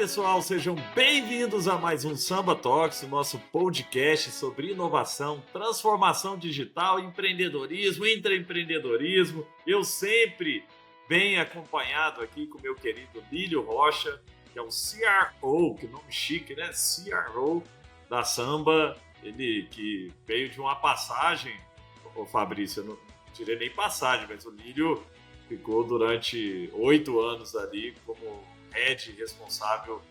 pessoal, sejam bem-vindos a mais um Samba Talks, o nosso podcast sobre inovação, transformação digital, empreendedorismo, intraempreendedorismo. Eu sempre bem acompanhado aqui com meu querido Lílio Rocha, que é um CRO, que nome chique, né? CRO da Samba, ele que veio de uma passagem, ô Fabrício, eu não tirei nem passagem, mas o Lílio ficou durante 8 anos ali como head responsável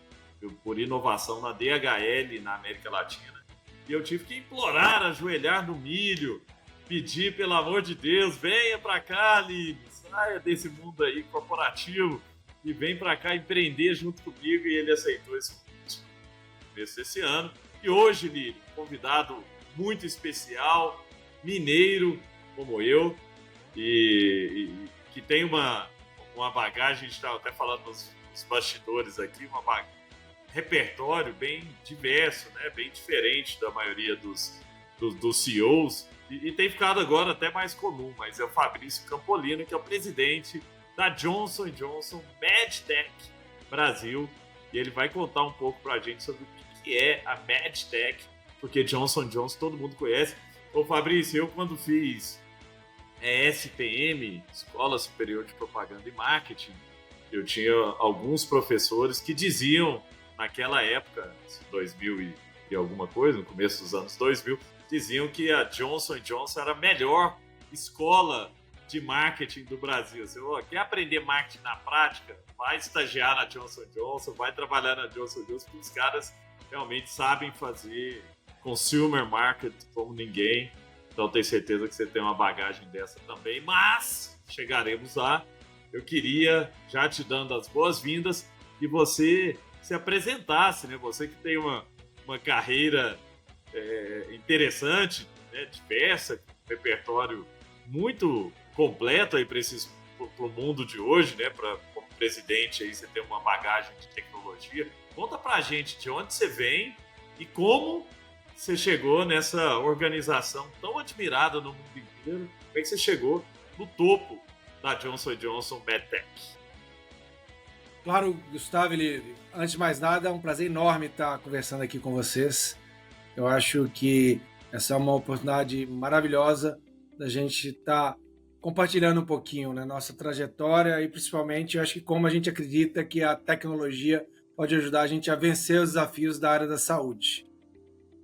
por inovação na DHL na América Latina. E eu tive que implorar, ajoelhar no milho, pedir, pelo amor de Deus, venha para cá, Lílio, saia desse mundo aí corporativo e vem para cá empreender junto comigo. E ele aceitou esse convite no começo desse ano. E hoje, Lílio, convidado muito especial, mineiro como eu, e que tem uma bagagem, a gente estava até falando nos bastidores aqui, repertório bem diverso, né? Bem diferente da maioria dos CEOs, e tem ficado agora até mais comum, mas é o Fabrício Campolino, que é o presidente da Johnson & Johnson MedTech Brasil, e ele vai contar um pouco para a gente sobre o que é a MedTech, porque Johnson & Johnson todo mundo conhece. Ô Fabrício, eu quando fiz SPM, Escola Superior de Propaganda e Marketing, eu tinha alguns professores que diziam, naquela época, 2000 e alguma coisa, no começo dos anos 2000, diziam que a Johnson & Johnson era a melhor escola de marketing do Brasil. Você quer aprender marketing na prática? Vai estagiar na Johnson & Johnson, vai trabalhar na Johnson & Johnson, porque os caras realmente sabem fazer consumer market como ninguém. Então tenho certeza que você tem uma bagagem dessa também, mas chegaremos lá. Eu queria, já te dando as boas-vindas, que você se apresentasse, né? Você que tem uma carreira interessante, né? Diversa, um repertório muito completo aí para o mundo de hoje, né? Como presidente aí você tem uma bagagem de tecnologia. Conta pra gente de onde você vem e como você chegou nessa organização tão admirada no mundo inteiro. Como é que você chegou no topo da Johnson & Johnson MedTech? Claro, Gustavo, antes de mais nada, é um prazer enorme estar conversando aqui com vocês. Eu acho que essa é uma oportunidade maravilhosa da gente estar compartilhando um pouquinho, né, nossa trajetória e, principalmente, eu acho que como a gente acredita que a tecnologia pode ajudar a gente a vencer os desafios da área da saúde.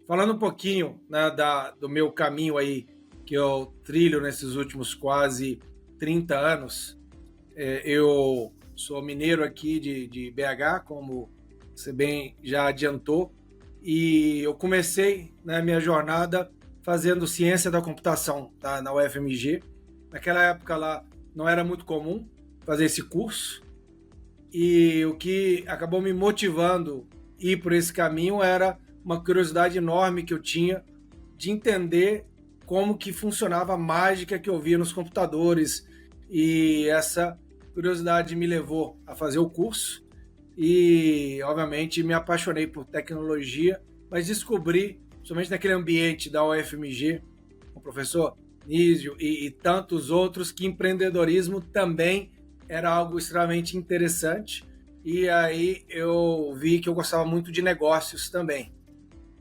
Falando um pouquinho, né, do meu caminho aí, que eu trilho nesses últimos quase 30 anos, eu sou mineiro aqui de BH, como você bem já adiantou, e eu comecei, né, minha jornada fazendo ciência da computação, tá, na UFMG. Naquela época lá não era muito comum fazer esse curso, e o que acabou me motivando a ir por esse caminho era uma curiosidade enorme que eu tinha de entender como que funcionava a mágica que eu via nos computadores, e essa curiosidade me levou a fazer o curso e, obviamente, me apaixonei por tecnologia, mas descobri, somente naquele ambiente da UFMG, com o professor Nísio e tantos outros, que empreendedorismo também era algo extremamente interessante, e aí eu vi que eu gostava muito de negócios também.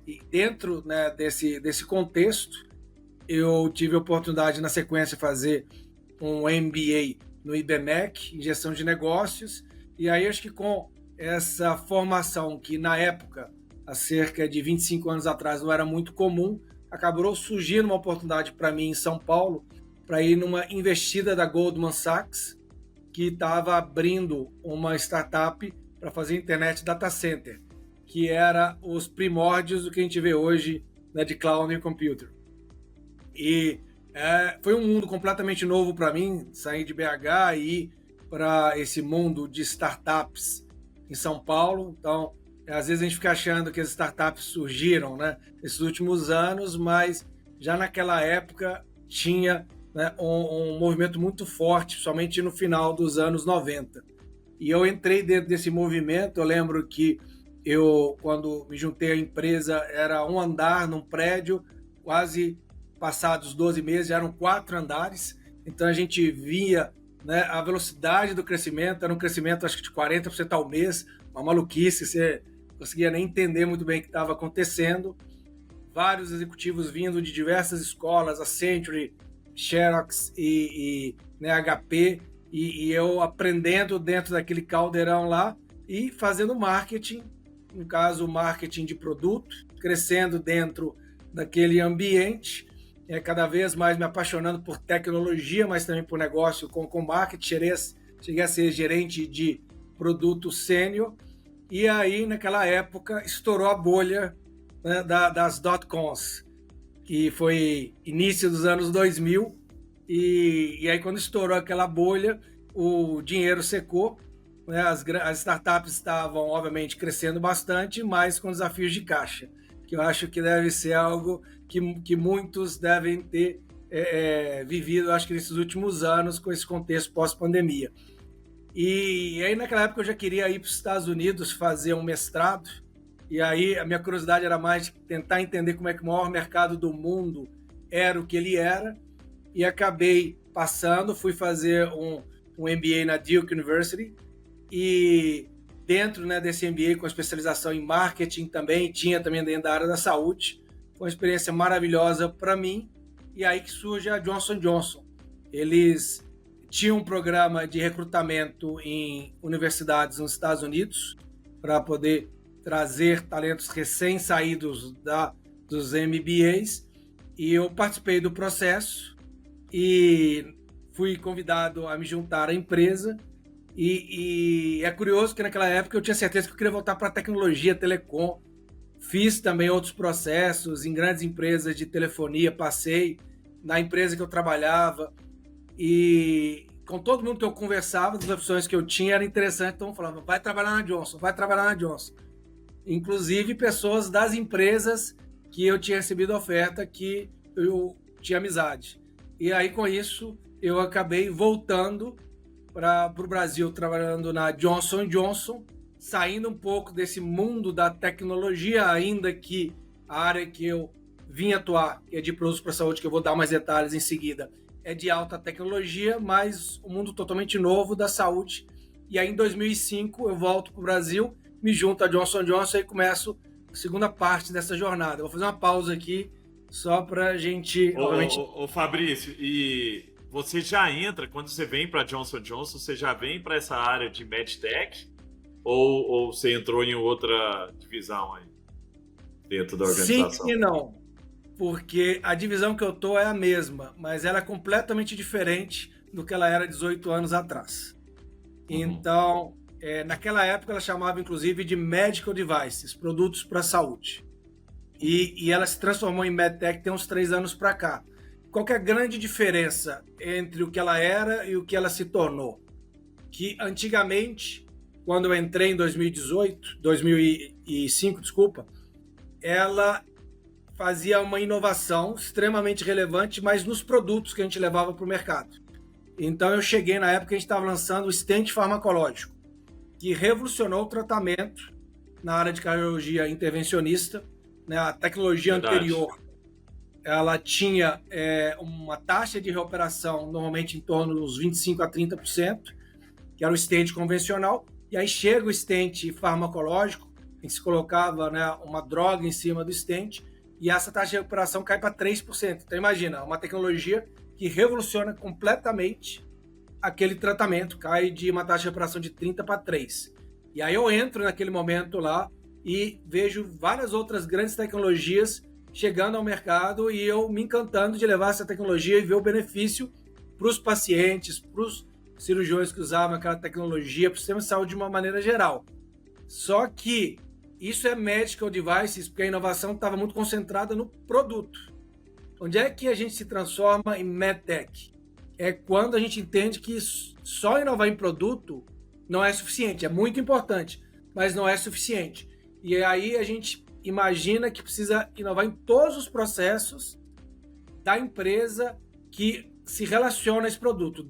E dentro, né, desse contexto, eu tive a oportunidade, na sequência, de fazer um MBA no IBMEC, em gestão de negócios, e aí acho que com essa formação, que na época, há cerca de 25 anos atrás, não era muito comum, acabou surgindo uma oportunidade para mim em São Paulo, para ir numa investida da Goldman Sachs, que estava abrindo uma startup para fazer internet data center, que era os primórdios do que a gente vê hoje, né, de cloud e computer. E foi um mundo completamente novo para mim, sair de BH e ir para esse mundo de startups em São Paulo. Então, às vezes a gente fica achando que as startups surgiram, né, nesses últimos anos, mas já naquela época tinha, né, um movimento muito forte, somente no final dos anos 90. E eu entrei dentro desse movimento. Eu lembro que quando me juntei à empresa, era um andar num prédio, quase passados 12 meses, já eram 4 andares. Então a gente via, né, a velocidade do crescimento, era um crescimento acho que de 40% ao mês, uma maluquice, você não conseguia nem entender muito bem o que estava acontecendo. Vários executivos vindo de diversas escolas, a Century, Xerox e né, HP, e eu aprendendo dentro daquele caldeirão lá e fazendo marketing, no caso, marketing de produto, crescendo dentro daquele ambiente, cada vez mais me apaixonando por tecnologia, mas também por negócio com marketing. Cheguei a ser gerente de produto sênior, e aí, naquela época, estourou a bolha, né, das dot-coms, que foi início dos anos 2000, e aí quando estourou aquela bolha, o dinheiro secou, né, as startups estavam, obviamente, crescendo bastante, mas com desafios de caixa, que eu acho que deve ser algo que muitos devem ter vivido, acho que nesses últimos anos, com esse contexto pós-pandemia. E aí, naquela época, eu já queria ir para os Estados Unidos fazer um mestrado, e aí a minha curiosidade era mais de tentar entender como é que o maior mercado do mundo era o que ele era, e acabei passando, fui fazer um MBA na Duke University, e dentro, né, desse MBA com especialização em marketing também, tinha também dentro da área da saúde. Foi uma experiência maravilhosa para mim, e aí que surge a Johnson & Johnson. Eles tinham um programa de recrutamento em universidades nos Estados Unidos para poder trazer talentos recém-saídos dos MBAs, e eu participei do processo e fui convidado a me juntar à empresa. E é curioso que naquela época eu tinha certeza que eu queria voltar para a tecnologia, telecom. Fiz também outros processos em grandes empresas de telefonia, passei na empresa que eu trabalhava, e com todo mundo que eu conversava, das opções que eu tinha, era interessante. Então eu falava, vai trabalhar na Johnson, vai trabalhar na Johnson. Inclusive pessoas das empresas que eu tinha recebido oferta, que eu tinha amizade. E aí com isso eu acabei voltando para o Brasil, trabalhando na Johnson & Johnson, saindo um pouco desse mundo da tecnologia, ainda que a área que eu vim atuar, que é de produtos para a saúde, que eu vou dar mais detalhes em seguida, é de alta tecnologia, mas um mundo totalmente novo da saúde. E aí em 2005 eu volto para o Brasil, me junto à Johnson & Johnson e começo a segunda parte dessa jornada. Eu vou fazer uma pausa aqui, só para a gente... Ô, Fabrício, e você já entra, quando você vem para Johnson & Johnson, você já vem para essa área de MedTech? Ou você entrou em outra divisão aí, dentro da organização? Sim e não, porque a divisão que eu tô é a mesma, mas ela é completamente diferente do que ela era 18 anos atrás. Então, naquela época ela chamava inclusive de Medical Devices, produtos para a saúde. E ela se transformou em MedTech tem uns 3 anos para cá. Qual que é a grande diferença entre o que ela era e o que ela se tornou? Que antigamente, quando eu entrei em 2005, ela fazia uma inovação extremamente relevante, mas nos produtos que a gente levava para o mercado. Então eu cheguei na época que a gente estava lançando o stent farmacológico, que revolucionou o tratamento na área de cardiologia intervencionista, né? A tecnologia anterior, ela tinha uma taxa de reoperação normalmente em torno dos 25% a 30%, que era o stent convencional, e aí chega o stent farmacológico, em que se colocava, né, uma droga em cima do stent, e essa taxa de recuperação cai para 3%. Então imagina, uma tecnologia que revoluciona completamente aquele tratamento, cai de uma taxa de recuperação de 30 para 3. E aí eu entro naquele momento lá e vejo várias outras grandes tecnologias chegando ao mercado, e eu me encantando de levar essa tecnologia e ver o benefício para os pacientes, para os cirurgiões que usavam aquela tecnologia, para o sistema de saúde de uma maneira geral. Só que isso é medical devices, porque a inovação estava muito concentrada no produto. Onde é que a gente se transforma em medtech? É quando a gente entende que só inovar em produto não é suficiente. É muito importante, mas não é suficiente. E aí a gente imagina que precisa inovar em todos os processos da empresa que se relaciona a esse produto.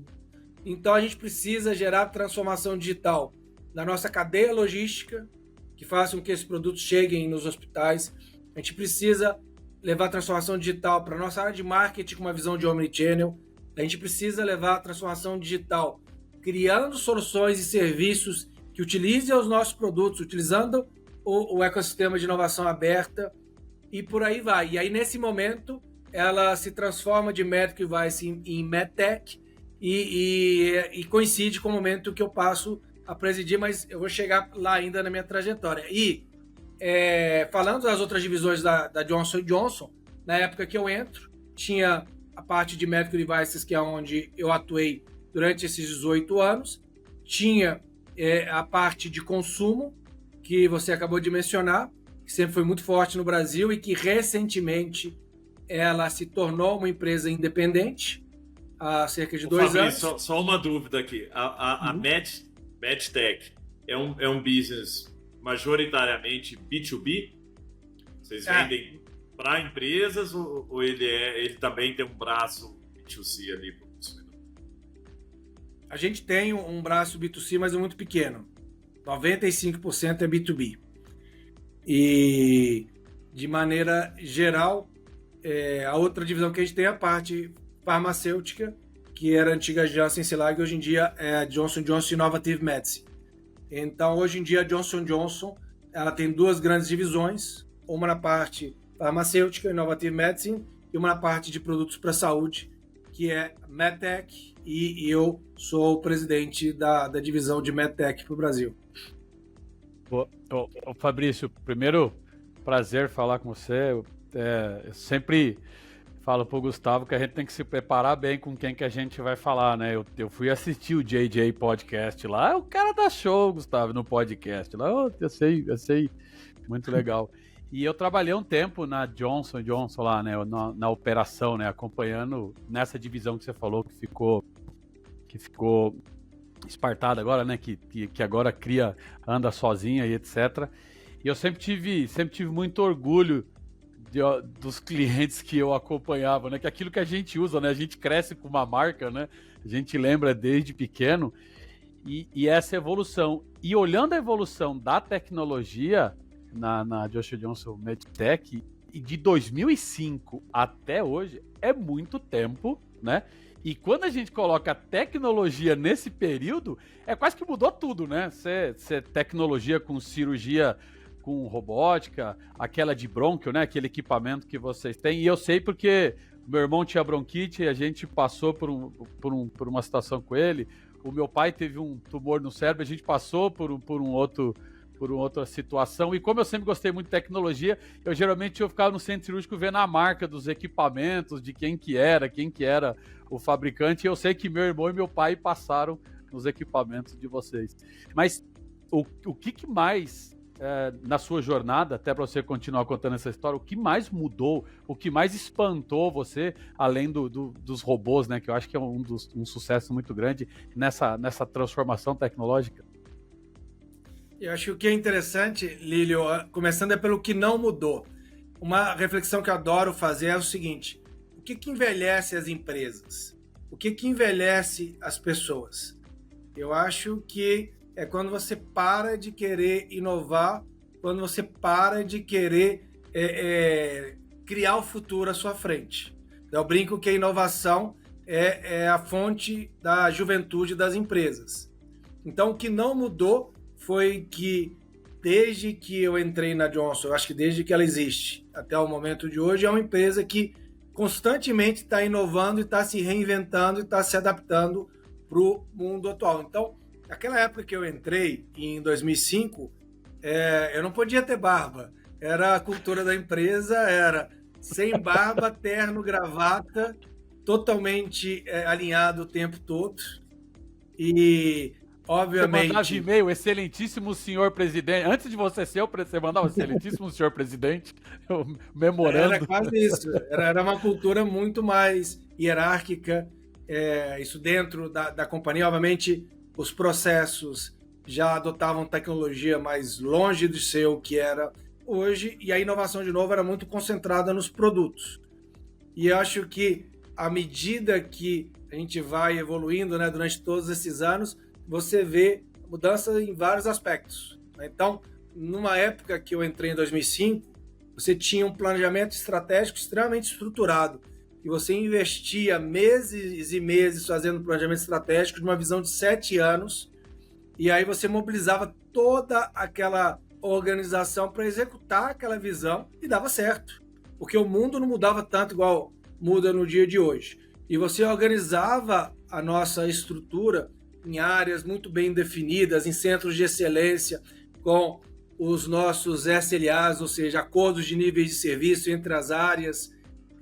Então a gente precisa gerar transformação digital na nossa cadeia logística, que faça com que esses produtos cheguem nos hospitais. A gente precisa levar transformação digital para a nossa área de marketing com uma visão de omnichannel. A gente precisa levar a transformação digital criando soluções e serviços que que utilize os nossos produtos, utilizando o ecossistema de inovação aberta e por aí vai. E aí, nesse momento, ela se transforma de Medical Device em MedTech e coincide com o momento que eu passo a presidir, mas eu vou chegar lá ainda na minha trajetória. E falando das outras divisões da Johnson & Johnson, na época que eu entro, tinha a parte de Medical Devices, que é onde eu atuei durante esses 18 anos, tinha a parte de consumo, que você acabou de mencionar, que sempre foi muito forte no Brasil e que recentemente ela se tornou uma empresa independente, há cerca de 2 anos. Só uma dúvida aqui. A MedTech é um business majoritariamente B2B? Vocês vendem para empresas ou ele também tem um braço B2C ali para o consumidor? A gente tem um braço B2C, mas é muito pequeno. 95% é B2B. E, de maneira geral, a outra divisão que a gente tem é a parte farmacêutica, que era a antiga Janssen Cilag, e hoje em dia é a Johnson & Johnson Innovative Medicine. Então, hoje em dia, a Johnson & Johnson ela tem 2 grandes divisões, uma na parte farmacêutica, Innovative Medicine, e uma na parte de produtos para a saúde, que é MedTech, e eu sou o presidente da divisão de MedTech para o Brasil. Ô, Fabrício, primeiro prazer falar com você. Eu sempre falo pro Gustavo que a gente tem que se preparar bem com quem que a gente vai falar, né? Eu fui assistir o JJ Podcast lá, o cara dá show, Gustavo, no podcast lá. Eu sei, muito legal. E eu trabalhei um tempo na Johnson & Johnson lá, né? Na operação, né? Acompanhando nessa divisão que você falou que ficou espartada agora, né? Que agora anda sozinha e etc. E eu sempre tive muito orgulho dos clientes que eu acompanhava, né? Que é aquilo que a gente usa, né? A gente cresce com uma marca, né? A gente lembra desde pequeno e essa evolução. E olhando a evolução da tecnologia na Johnson & Johnson MedTech, e de 2005 até hoje, é muito tempo, né? E quando a gente coloca tecnologia nesse período, quase que mudou tudo, né? Ser tecnologia com cirurgia, com robótica, aquela de brônquio, né? Aquele equipamento que vocês têm. E eu sei porque meu irmão tinha bronquite e a gente passou por uma situação com ele. O meu pai teve um tumor no cérebro, a gente passou por outra situação. E como eu sempre gostei muito de tecnologia, eu ficava no centro cirúrgico vendo a marca dos equipamentos, de quem que era o fabricante. E eu sei que meu irmão e meu pai passaram nos equipamentos de vocês. Mas o que mais, na sua jornada, até para você continuar contando essa história, o que mais mudou, o que mais espantou você, além dos robôs, né? Que eu acho que é um sucesso muito grande nessa transformação tecnológica? Eu acho que o que é interessante, Lílio, começando pelo que não mudou. Uma reflexão que eu adoro fazer é o seguinte: o que envelhece as empresas? O que envelhece as pessoas? Eu acho que é quando você para de querer inovar, quando você para de querer criar o futuro à sua frente. Eu brinco que a inovação é a fonte da juventude das empresas. Então, o que não mudou foi que, desde que eu entrei na Johnson, eu acho que desde que ela existe até o momento de hoje, é uma empresa que constantemente está inovando e está se reinventando e está se adaptando para o mundo atual. Então, naquela época que eu entrei, em 2005, eu não podia ter barba. Era a cultura da empresa, era sem barba, terno, gravata, totalmente alinhado o tempo todo. E obviamente... Você mandava e-mail, excelentíssimo senhor presidente. Antes de você ser você mandava excelentíssimo senhor presidente, memorando. Era quase isso. Era uma cultura muito mais hierárquica. Isso dentro da companhia. Obviamente, os processos já adotavam tecnologia mais longe de ser o que era hoje. E a inovação, de novo, era muito concentrada nos produtos. E eu acho que, à medida que a gente vai evoluindo, né, durante todos esses anos, você vê mudança em vários aspectos. Então, numa época que eu entrei em 2005, você tinha um planejamento estratégico extremamente estruturado, e você investia meses e meses fazendo planejamento estratégico de uma visão de 7 anos, E aí você mobilizava toda aquela organização para executar aquela visão e dava certo. Porque o mundo não mudava tanto igual muda no dia de hoje. E você organizava a nossa estrutura em áreas muito bem definidas, em centros de excelência, com os nossos SLAs, ou seja, acordos de níveis de serviço entre as áreas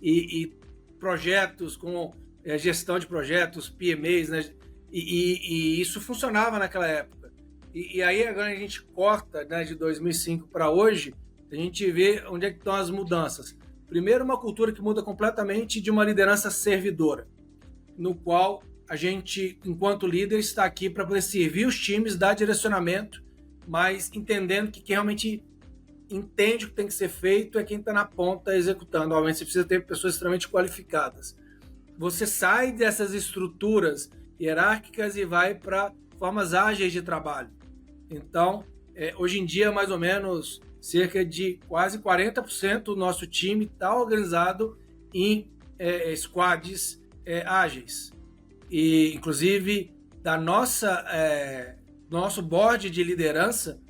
e projetos com gestão de projetos, PMAs, né? E isso funcionava naquela época. E aí agora a gente corta, né, de 2005 para hoje, a gente vê onde é que estão as mudanças. Primeiro, uma cultura que muda completamente de uma liderança servidora, no qual a gente, enquanto líder, está aqui para poder servir os times, dar direcionamento, mas entendendo que quem realmente entende o que tem que ser feito é quem está na ponta executando. Obviamente, você precisa ter pessoas extremamente qualificadas. Você sai dessas estruturas hierárquicas e vai para formas ágeis de trabalho. Então, hoje em dia, mais ou menos, cerca de quase 40% do nosso time está organizado em squads ágeis. E, inclusive, da nosso board de liderança,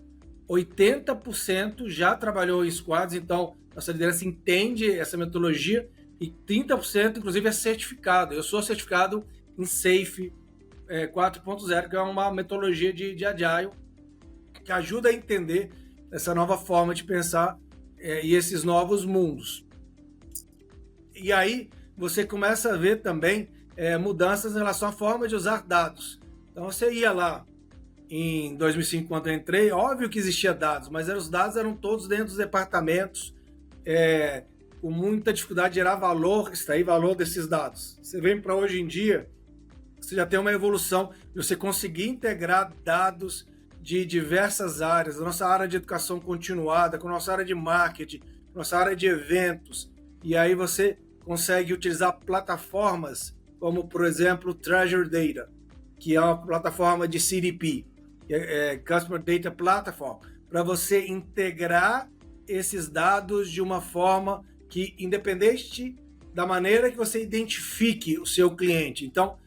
80% já trabalhou em squads, então nossa liderança entende essa metodologia e 30%, inclusive, é certificado. Eu sou certificado em SAFe 4.0, que é uma metodologia de Agile que ajuda a entender essa nova forma de pensar e esses novos mundos. E aí você começa a ver também mudanças em relação à forma de usar dados. Então você ia lá em 2005, quando eu entrei, óbvio que existia dados, mas os dados eram todos dentro dos departamentos, com muita dificuldade de gerar valor, extrair valor desses dados. Você vem para hoje em dia, você já tem uma evolução de você conseguir integrar dados de diversas áreas, da nossa área de educação continuada, com a nossa área de marketing, nossa área de eventos, e aí você consegue utilizar plataformas como, por exemplo, Treasure Data, que é uma plataforma de CDP, Customer Data Platform, para você integrar esses dados de uma forma que, independente da maneira que você identifique o seu cliente. Então,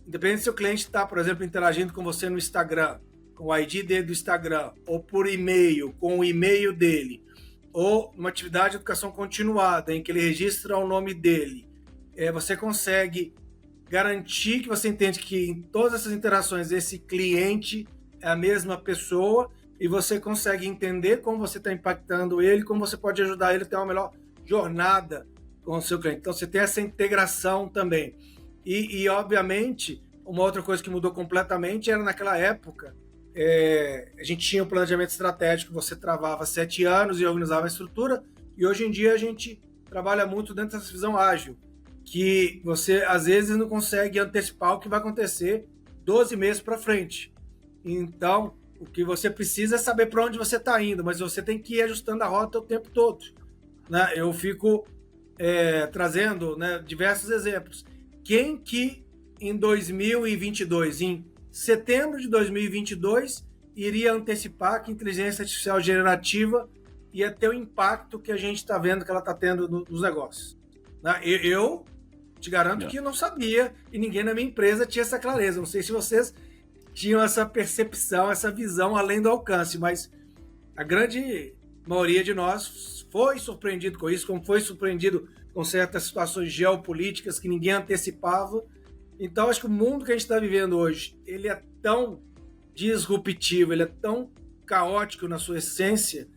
independente se o cliente está, por exemplo, interagindo com você no Instagram, com o ID dele do Instagram, ou por e-mail, com o e-mail dele, ou numa atividade de educação continuada, em que ele registra o nome dele, você consegue garantir que você entende que em todas essas interações esse cliente é a mesma pessoa e você consegue entender como você está impactando ele, como você pode ajudar ele a ter uma melhor jornada com o seu cliente. Então você tem essa integração também. E obviamente, uma outra coisa que mudou completamente era naquela época, a gente tinha um planejamento estratégico, você travava 7 anos e organizava a estrutura, e hoje em dia a gente trabalha muito dentro dessa visão ágil, que você às vezes não consegue antecipar o que vai acontecer 12 meses para frente. Então, o que você precisa é saber para onde você está indo, mas você tem que ir ajustando a rota o tempo todo, né? Eu fico trazendo, né, diversos exemplos. Quem que em 2022, em setembro de 2022, iria antecipar que a inteligência artificial generativa ia ter o impacto que a gente está vendo que ela está tendo nos negócios? Né? Eu te garanto que eu não sabia e ninguém na minha empresa tinha essa clareza. Não sei se vocês tinham essa percepção, essa visão além do alcance, mas a grande maioria de nós foi surpreendido com isso, como foi surpreendido com certas situações geopolíticas que ninguém antecipava. Então, acho que o mundo que a gente está vivendo hoje, ele é tão disruptivo, ele é tão caótico na sua essência,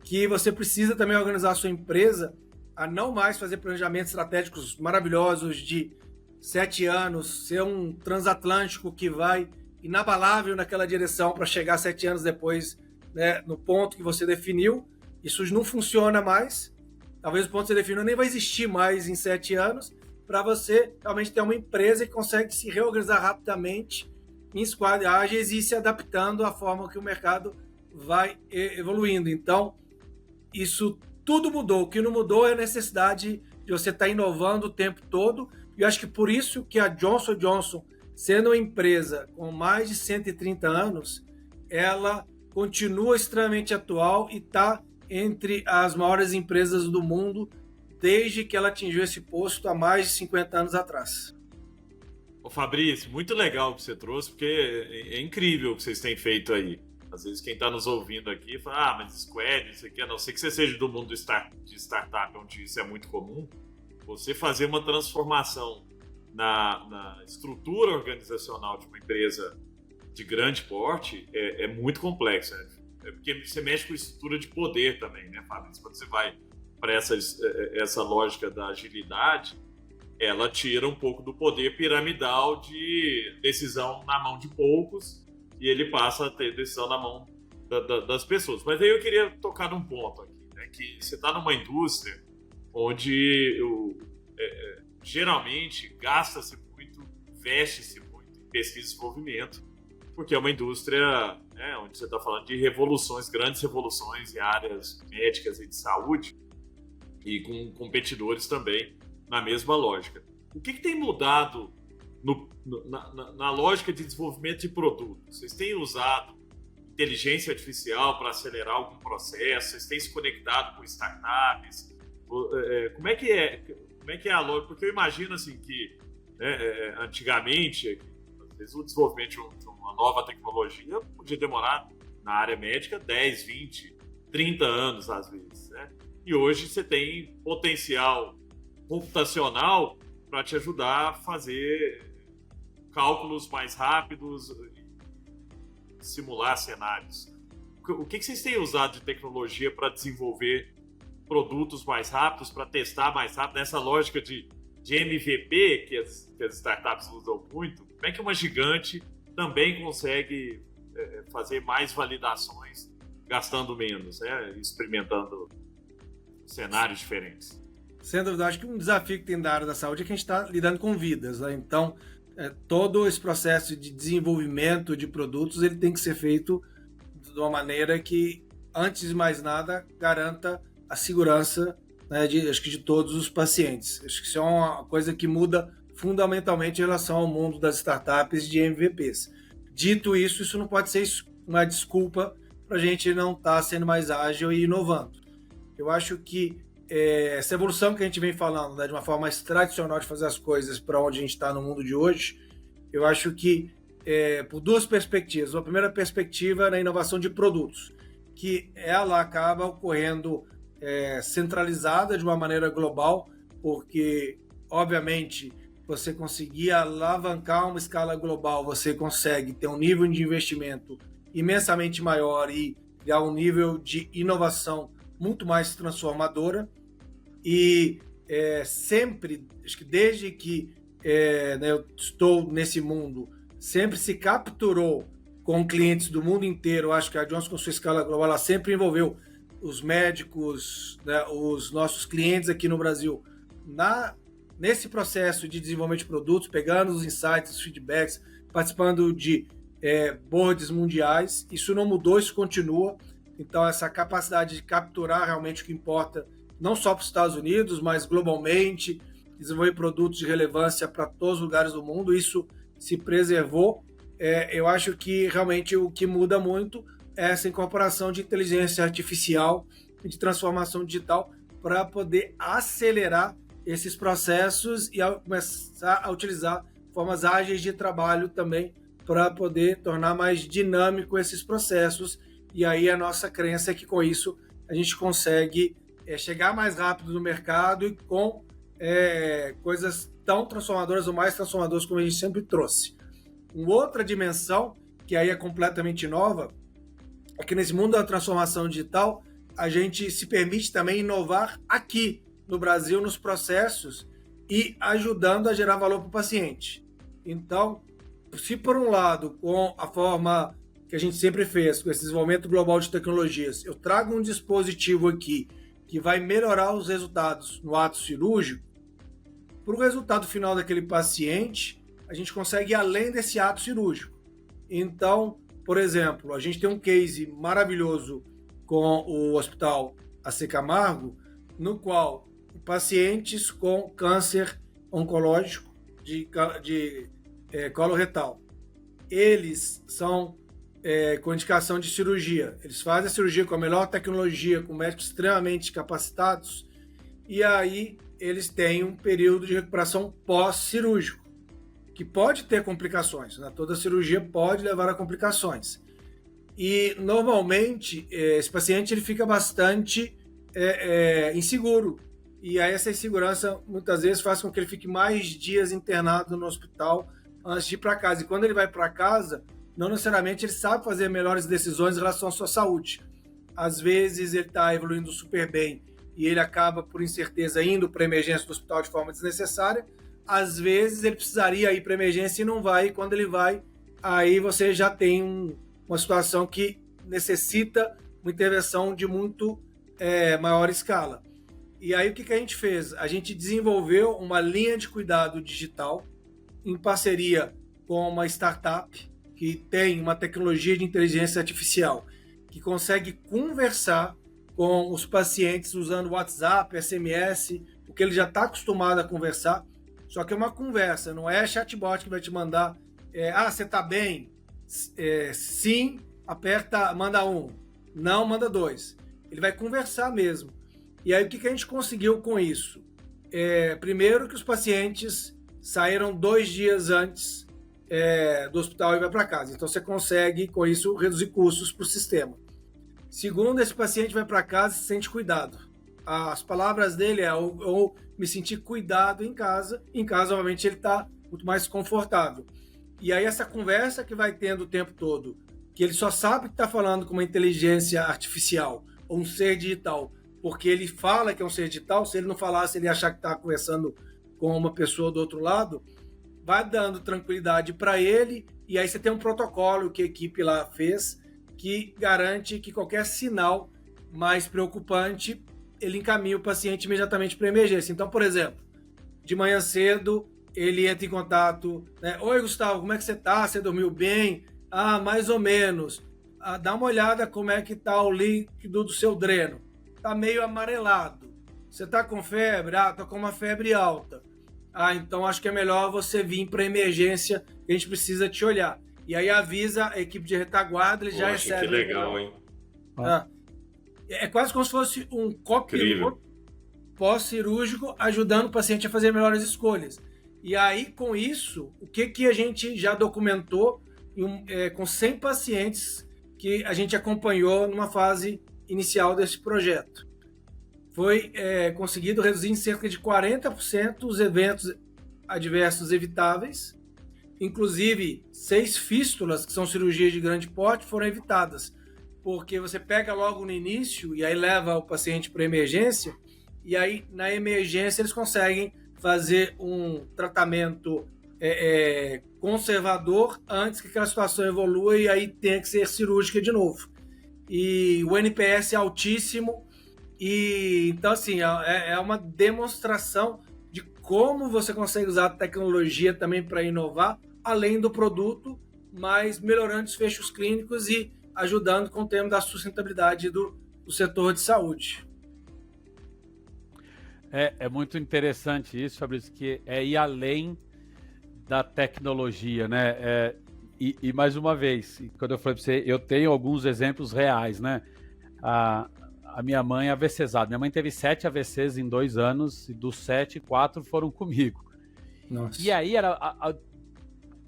que você precisa também organizar a sua empresa a não mais fazer planejamentos estratégicos maravilhosos de 7 anos, ser um transatlântico que vai inabalável naquela direção para chegar 7 anos depois, né, no ponto que você definiu. Isso não funciona mais. Talvez o ponto que você definiu nem vai existir mais em 7 anos, para você realmente ter uma empresa que consegue se reorganizar rapidamente em squad ágeis e se adaptando à forma que o mercado vai evoluindo. Então, isso tudo mudou. O que não mudou é a necessidade de você estar inovando o tempo todo. E eu acho que por isso que a Johnson & Johnson, sendo uma empresa com mais de 130 anos, ela continua extremamente atual e está entre as maiores empresas do mundo desde que ela atingiu esse posto há mais de 50 anos atrás. Ô Fabrício, muito legal o que você trouxe, porque é incrível o que vocês têm feito aí. Às vezes quem está nos ouvindo aqui fala, mas Squad, isso aqui, a não ser que você seja do mundo de startup, onde isso é muito comum, você fazer uma transformação na estrutura organizacional de uma empresa de grande porte é muito complexo. Né? É porque você mexe com estrutura de poder também, né, Fabrício? Quando você vai para essa lógica da agilidade, ela tira um pouco do poder piramidal de decisão na mão de poucos e ele passa a ter decisão na mão das pessoas. Mas aí eu queria tocar num ponto aqui, né, que você está numa indústria onde geralmente gasta-se muito, investe-se muito em pesquisa e desenvolvimento, porque é uma indústria, né, onde você está falando de revoluções, grandes revoluções em áreas médicas e de saúde, e com competidores também na mesma lógica. O que tem mudado na lógica de desenvolvimento de produtos? Vocês têm usado inteligência artificial para acelerar algum processo? Vocês têm se conectado com startups? Como é que é a lógica? Porque eu imagino assim que, né, antigamente, às vezes o desenvolvimento de uma nova tecnologia podia demorar na área médica 10, 20, 30 anos às vezes, né? E hoje você tem potencial computacional para te ajudar a fazer cálculos mais rápidos, simular cenários. O que vocês têm usado de tecnologia para desenvolver produtos mais rápidos, para testar mais rápido, nessa lógica de MVP que as startups usam muito? Como é que uma gigante também consegue fazer mais validações gastando menos, né? Experimentando cenários diferentes? Sem dúvida, acho que um desafio que tem da área da saúde é que a gente está lidando com vidas, né? Então, todo esse processo de desenvolvimento de produtos ele tem que ser feito de uma maneira que, antes de mais nada, garanta a segurança, né, acho que de todos os pacientes. Acho que isso é uma coisa que muda fundamentalmente em relação ao mundo das startups de MVPs. Dito isso, isso não pode ser uma desculpa para a gente não estar sendo mais ágil e inovando. Eu acho que essa evolução que a gente vem falando, né, de uma forma mais tradicional de fazer as coisas para onde a gente está no mundo de hoje, eu acho que por duas perspectivas. A primeira perspectiva é na inovação de produtos, que ela acaba ocorrendo centralizada de uma maneira global, porque, obviamente, você conseguir alavancar uma escala global, você consegue ter um nível de investimento imensamente maior e criar um nível de inovação muito mais transformadora. E sempre, acho que desde que né, eu estou nesse mundo, sempre se capturou com clientes do mundo inteiro. Acho que a Johnson, com sua escala global, ela sempre envolveu os médicos, né, os nossos clientes aqui no Brasil, nesse processo de desenvolvimento de produtos, pegando os insights, os feedbacks, participando de boards mundiais. Isso não mudou, isso continua. Então, essa capacidade de capturar realmente o que importa, não só para os Estados Unidos, mas globalmente, desenvolver produtos de relevância para todos os lugares do mundo, isso se preservou. Eu acho que realmente o que muda muito é essa incorporação de inteligência artificial e de transformação digital para poder acelerar esses processos e começar a utilizar formas ágeis de trabalho também para poder tornar mais dinâmico esses processos. E aí a nossa crença é que com isso a gente consegue chegar mais rápido no mercado e com coisas tão transformadoras ou mais transformadoras como a gente sempre trouxe. Uma outra dimensão, que aí é completamente nova, é que nesse mundo da transformação digital a gente se permite também inovar aqui no Brasil nos processos e ajudando a gerar valor para o paciente. Então, se por um lado, com a forma que a gente sempre fez, com esse desenvolvimento global de tecnologias, eu trago um dispositivo aqui que vai melhorar os resultados no ato cirúrgico, para o resultado final daquele paciente, a gente consegue ir além desse ato cirúrgico. Então, por exemplo, a gente tem um case maravilhoso com o Hospital AC Camargo, no qual pacientes com câncer oncológico de colo retal, eles são com indicação de cirurgia. Eles fazem a cirurgia com a melhor tecnologia, com médicos extremamente capacitados, e aí eles têm um período de recuperação pós-cirúrgico, que pode ter complicações, né? Toda cirurgia pode levar a complicações. E, normalmente, esse paciente ele fica bastante inseguro. E aí essa insegurança, muitas vezes, faz com que ele fique mais dias internado no hospital antes de ir para casa. E quando ele vai para casa, não necessariamente ele sabe fazer melhores decisões em relação à sua saúde. Às vezes ele está evoluindo super bem e ele acaba, por incerteza, indo para a emergência do hospital de forma desnecessária. Às vezes ele precisaria ir para a emergência e não vai. E quando ele vai, aí você já tem uma situação que necessita uma intervenção de muito maior escala. E aí o que a gente fez? A gente desenvolveu uma linha de cuidado digital em parceria com uma startup que tem uma tecnologia de inteligência artificial que consegue conversar com os pacientes usando WhatsApp, SMS, o que ele já está acostumado a conversar, só que é uma conversa, não é chatbot que vai te mandar você está bem? Sim, aperta, manda 1, não, manda 2. Ele vai conversar mesmo. E aí o que a gente conseguiu com isso? Primeiro que os pacientes saíram 2 dias antes do hospital e vai para casa. Então você consegue, com isso, reduzir custos para o sistema. Segundo, esse paciente vai para casa e se sente cuidado. As palavras dele eu me senti cuidado em casa. Em casa, obviamente, ele está muito mais confortável. E aí essa conversa que vai tendo o tempo todo, que ele só sabe que está falando com uma inteligência artificial ou um ser digital, porque ele fala que é um ser digital. Se ele não falasse, ele ia achar que está conversando com uma pessoa do outro lado, vai dando tranquilidade para ele. E aí você tem um protocolo que a equipe lá fez que garante que qualquer sinal mais preocupante, ele encaminha o paciente imediatamente para a emergência. Então, por exemplo, de manhã cedo, ele entra em contato, né? Oi, Gustavo, como é que você está? Você dormiu bem? Mais ou menos. Dá uma olhada como é que está o líquido do seu dreno. Está meio amarelado. Você está com febre? Estou com uma febre alta. Então acho que é melhor você vir para emergência, que a gente precisa te olhar. E aí avisa a equipe de retaguarda, ele já recebe. Que legal, hein? É quase como se fosse um copiloto pós-cirúrgico ajudando o paciente a fazer melhores escolhas. E aí, com isso, o que a gente já documentou com 100 pacientes que a gente acompanhou numa fase inicial desse projeto? Foi conseguido reduzir em cerca de 40% os eventos adversos evitáveis. Inclusive, 6 fístulas, que são cirurgias de grande porte, foram evitadas, porque você pega logo no início e aí leva o paciente para a emergência, e aí na emergência eles conseguem fazer um tratamento conservador antes que aquela situação evolua e aí tenha que ser cirúrgica de novo. E o NPS é altíssimo, e então assim, é uma demonstração de como você consegue usar a tecnologia também para inovar, além do produto, mas melhorando os fechos clínicos e ajudando com o tema da sustentabilidade do setor de saúde. É muito interessante isso, Fabrício, que é ir além da tecnologia, né? E mais uma vez, quando eu falei para você, eu tenho alguns exemplos reais, né? A minha mãe é AVCzada. Minha mãe teve 7 AVCs em 2 anos, e dos 7, 4 foram comigo. Nossa. E aí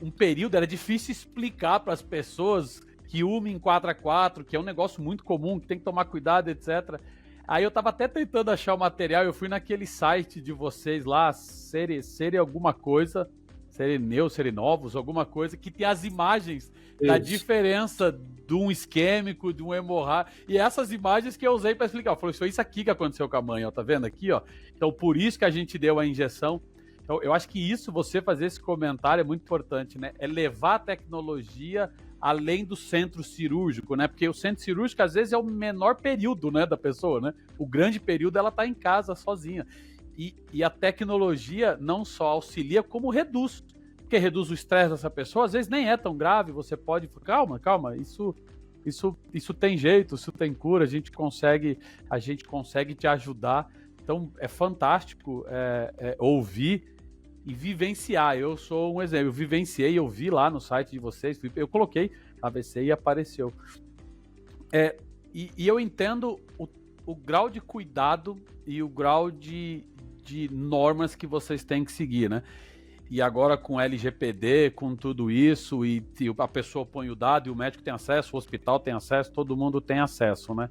um período, era difícil explicar para as pessoas que uma em 4x4, que é um negócio muito comum, que tem que tomar cuidado, etc. Aí eu tava até tentando achar o material, eu fui naquele site de vocês lá, Série alguma coisa, Serinovos, alguma coisa, que tem as imagens da diferença de um isquêmico, de um hemorrágico, e essas imagens que eu usei para explicar. Eu falei, foi isso aqui que aconteceu com a mãe, ó, tá vendo aqui, ó? Então por isso que a gente deu a injeção. Então, eu acho que isso, você fazer esse comentário é muito importante, né? É levar a tecnologia além do centro cirúrgico, né? Porque o centro cirúrgico, às vezes, é o menor período, né, da pessoa, né? O grande período, ela tá em casa, sozinha. E a tecnologia não só auxilia, como reduz. Porque reduz o estresse dessa pessoa, às vezes nem é tão grave, você pode... Calma, isso tem jeito, isso tem cura, a gente consegue te ajudar. Então, é fantástico ouvir e vivenciar. Eu sou um exemplo, eu vivenciei, eu vi lá no site de vocês, eu coloquei AVC e apareceu. E eu entendo o grau de cuidado e o grau de normas que vocês têm que seguir, né? e agora com LGPD, com tudo isso, e a pessoa põe o dado e o médico tem acesso, o hospital tem acesso, todo mundo tem acesso, né?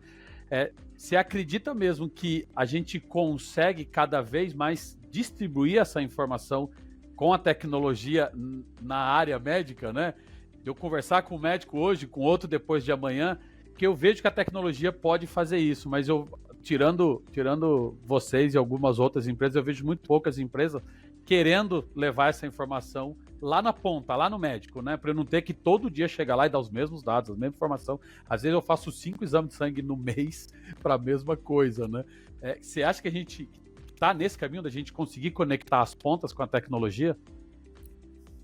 Você acredita mesmo que a gente consegue cada vez mais distribuir essa informação com a tecnologia na área médica, né? Eu conversar com um médico hoje, com outro depois de amanhã, que eu vejo que a tecnologia pode fazer isso, mas eu, tirando vocês e algumas outras empresas, eu vejo muito poucas empresas querendo levar essa informação lá na ponta, lá no médico, né? Para eu não ter que todo dia chegar lá e dar os mesmos dados, a mesma informação. Às vezes eu faço 5 exames de sangue no mês para a mesma coisa, né? Você acha que a gente está nesse caminho da gente conseguir conectar as pontas com a tecnologia?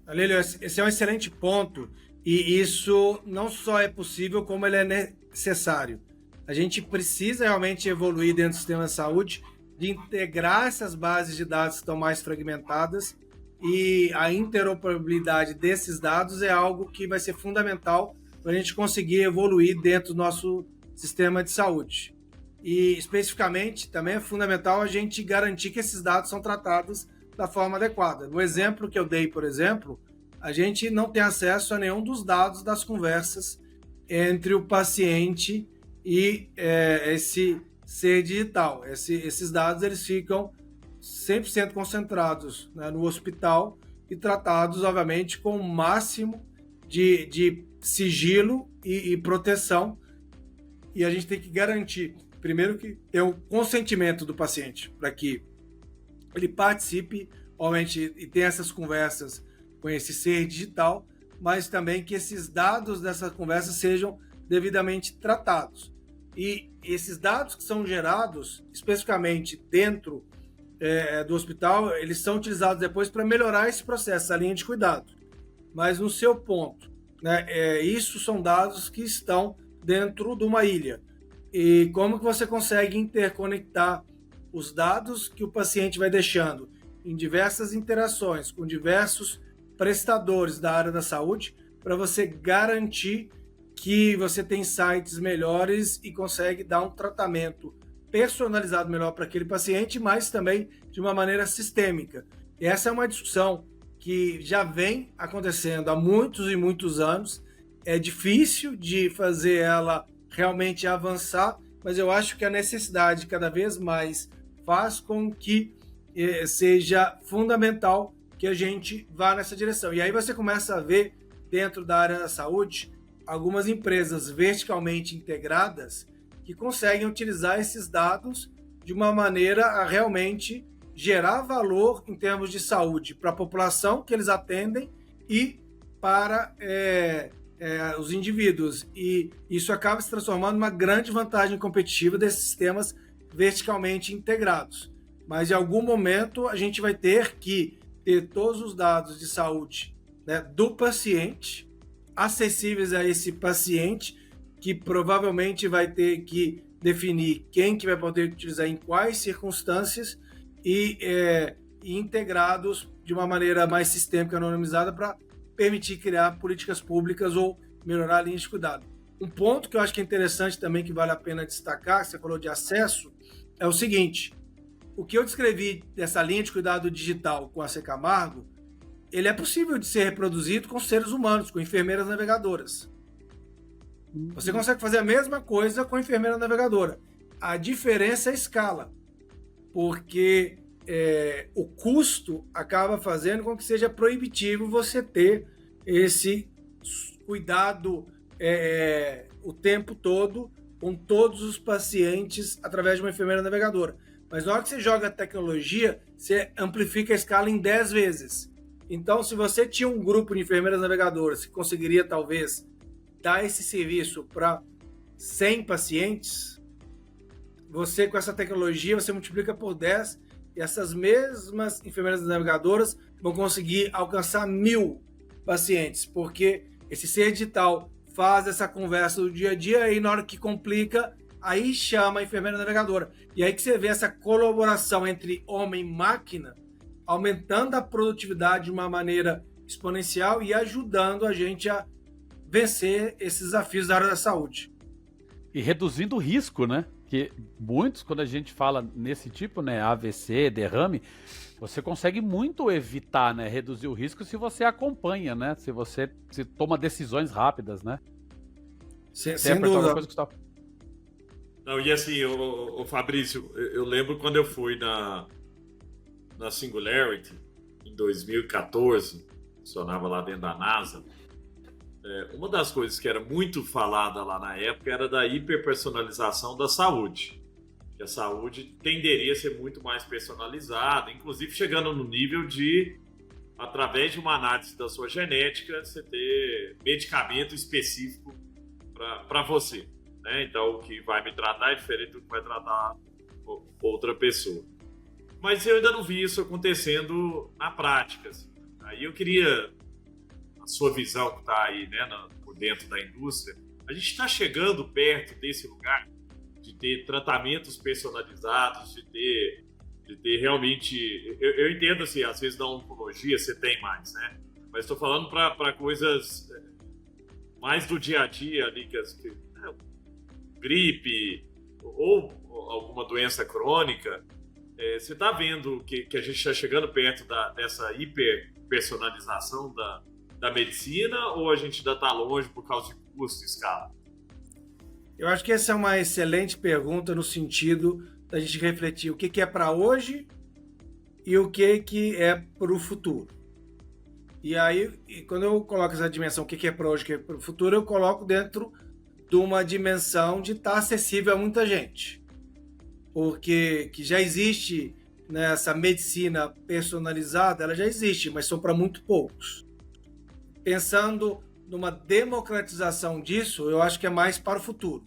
Alílio, esse é um excelente ponto, e isso não só é possível, como ele é necessário. A gente precisa realmente evoluir dentro do sistema de saúde, de integrar essas bases de dados que estão mais fragmentadas, e a interoperabilidade desses dados é algo que vai ser fundamental para a gente conseguir evoluir dentro do nosso sistema de saúde. E, especificamente, também é fundamental a gente garantir que esses dados são tratados da forma adequada. No exemplo que eu dei, por exemplo, a gente não tem acesso a nenhum dos dados das conversas entre o paciente e esse ser digital. Esses dados eles ficam 100% concentrados, né, no hospital e tratados, obviamente, com o máximo de sigilo e proteção. E a gente tem que garantir, primeiro, que tem o consentimento do paciente para que ele participe, obviamente, e tenha essas conversas com esse ser digital, mas também que esses dados dessas conversas sejam devidamente tratados. E esses dados que são gerados, especificamente dentro do hospital, eles são utilizados depois para melhorar esse processo, a linha de cuidado. Mas no seu ponto, né, isso são dados que estão dentro de uma ilha. E como que você consegue interconectar os dados que o paciente vai deixando em diversas interações com diversos prestadores da área da saúde para você garantir que você tem insights melhores e consegue dar um tratamento personalizado melhor para aquele paciente, mas também de uma maneira sistêmica. E essa é uma discussão que já vem acontecendo há muitos e muitos anos. É difícil de fazer ela realmente avançar, mas eu acho que a necessidade cada vez mais faz com que seja fundamental que a gente vá nessa direção. E aí você começa a ver, dentro da área da saúde, algumas empresas verticalmente integradas que conseguem utilizar esses dados de uma maneira a realmente gerar valor em termos de saúde para a população que eles atendem e para os indivíduos. E isso acaba se transformando numa grande vantagem competitiva desses sistemas verticalmente integrados. Mas em algum momento a gente vai ter que ter todos os dados de saúde, né, do paciente acessíveis a esse paciente, que provavelmente vai ter que definir quem que vai poder utilizar em quais circunstâncias e integrados de uma maneira mais sistêmica, anonimizada, para permitir criar políticas públicas ou melhorar a linha de cuidado. Um ponto que eu acho que é interessante também, que vale a pena destacar, que você falou de acesso, é o seguinte: o que eu descrevi dessa linha de cuidado digital com a C. Camargo, ele é possível de ser reproduzido com seres humanos, com enfermeiras navegadoras. Você consegue fazer a mesma coisa com a enfermeira navegadora. A diferença é a escala, porque o custo acaba fazendo com que seja proibitivo você ter esse cuidado o tempo todo com todos os pacientes através de uma enfermeira navegadora. Mas na hora que você joga a tecnologia, você amplifica a escala em 10 vezes. Então, se você tinha um grupo de enfermeiras navegadoras que conseguiria, talvez, dar esse serviço para 100 pacientes, você, com essa tecnologia, você multiplica por 10 e essas mesmas enfermeiras navegadoras vão conseguir alcançar 1000 pacientes, porque esse ser digital faz essa conversa do dia a dia e na hora que complica, aí chama a enfermeira navegadora. E aí que você vê essa colaboração entre homem e máquina, aumentando a produtividade de uma maneira exponencial e ajudando a gente a vencer esses desafios da área da saúde. E reduzindo o risco, né? que muitos, quando a gente fala nesse tipo, né, AVC, derrame, você consegue muito evitar, né, reduzir o risco se você acompanha, né, se você toma decisões rápidas, né? Sem dúvida. Coisa, Gustavo? Não, e assim, o Fabrício, eu lembro quando eu fui na Singularity, em 2014, funcionava lá dentro da NASA, uma das coisas que era muito falada lá na época era da hiperpersonalização da saúde. Que a saúde tenderia a ser muito mais personalizada, inclusive chegando no nível de, através de uma análise da sua genética, você ter medicamento específico para você. Né? Então, o que vai me tratar é diferente do que vai tratar outra pessoa. Mas eu ainda não vi isso acontecendo na prática. Assim. Aí eu queria a sua visão que está aí, né, por dentro da indústria. A gente está chegando perto desse lugar de ter tratamentos personalizados, de ter realmente... Eu entendo, assim, às vezes na oncologia você tem mais, né? Mas estou falando para coisas mais do dia a dia ali, gripe ou alguma doença crônica. Você está vendo que a gente está chegando perto dessa hiperpersonalização da medicina, ou a gente ainda está longe por causa de custo e escala? Eu acho que essa é uma excelente pergunta no sentido da gente refletir o que é para hoje e o que é para o futuro. E aí, quando eu coloco essa dimensão, o que é para hoje e o que é para o futuro, eu coloco dentro de uma dimensão de estar acessível a muita gente. Porque que já existe, né, essa medicina personalizada, ela já existe, mas são para muito poucos. Pensando numa democratização disso, eu acho que é mais para o futuro.